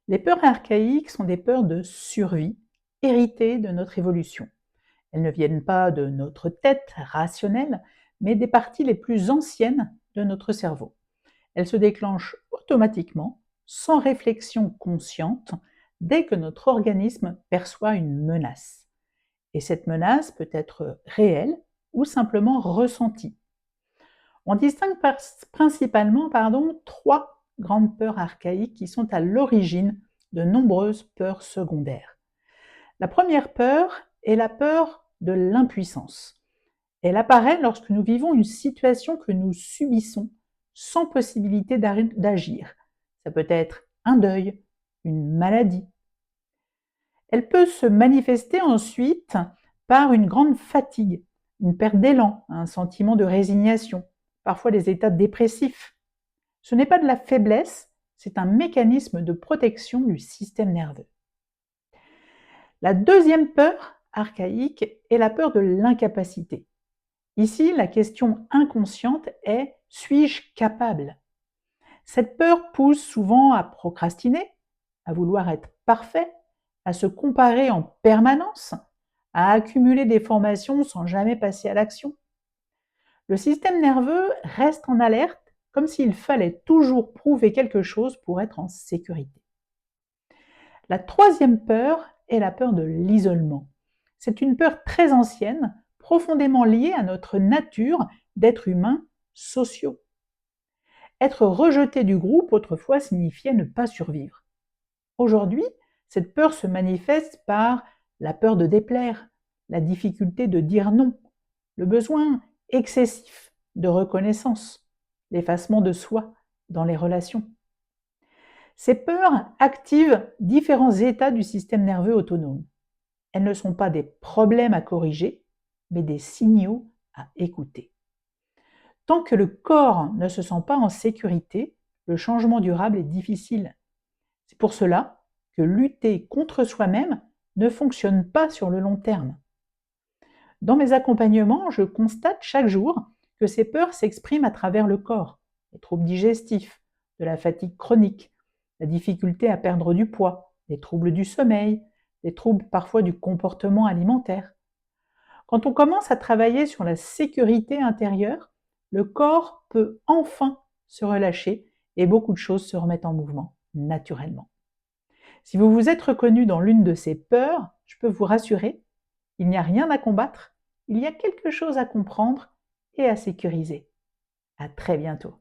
Les peurs archaïques sont des peurs de survie, héritées de notre évolution. Elles ne viennent pas de notre tête rationnelle, mais des parties les plus anciennes de notre cerveau. Elles se déclenchent automatiquement, sans réflexion consciente, dès que notre organisme perçoit une menace. Et cette menace peut être réelle ou simplement ressentie. On distingue principalement trois grandes peurs archaïques qui sont à l'origine de nombreuses peurs secondaires. La première peur est la peur de l'impuissance. Elle apparaît lorsque nous vivons une situation que nous subissons sans possibilité d'agir. Ça peut être un deuil, une maladie. Elle peut se manifester ensuite par une grande fatigue, une perte d'élan, un sentiment de résignation, parfois des états dépressifs. Ce n'est pas de la faiblesse, c'est un mécanisme de protection du système nerveux. La deuxième peur archaïque est la peur de l'incapacité. Ici, la question inconsciente est « suis-je capable ?» Cette peur pousse souvent à procrastiner, à vouloir être parfait, à se comparer en permanence, à accumuler des formations sans jamais passer à l'action. Le système nerveux reste en alerte comme s'il fallait toujours prouver quelque chose pour être en sécurité. La troisième peur est la peur de l'isolement. C'est une peur très ancienne, profondément liée à notre nature d'êtres humains sociaux. Être rejeté du groupe autrefois signifiait ne pas survivre. Aujourd'hui, cette peur se manifeste par la peur de déplaire, la difficulté de dire non, le besoin excessif de reconnaissance, l'effacement de soi dans les relations. Ces peurs activent différents états du système nerveux autonome. Elles ne sont pas des problèmes à corriger, mais des signaux à écouter. Tant que le corps ne se sent pas en sécurité, le changement durable est difficile. C'est pour cela que lutter contre soi-même ne fonctionne pas sur le long terme. Dans mes accompagnements, je constate chaque jour que ces peurs s'expriment à travers le corps, les troubles digestifs, de la fatigue chronique, la difficulté à perdre du poids, les troubles du sommeil, les troubles parfois du comportement alimentaire. Quand on commence à travailler sur la sécurité intérieure, le corps peut enfin se relâcher et beaucoup de choses se remettent en mouvement naturellement. Si vous vous êtes reconnu dans l'une de ces peurs, je peux vous rassurer, il n'y a rien à combattre, il y a quelque chose à comprendre et à sécuriser. À très bientôt.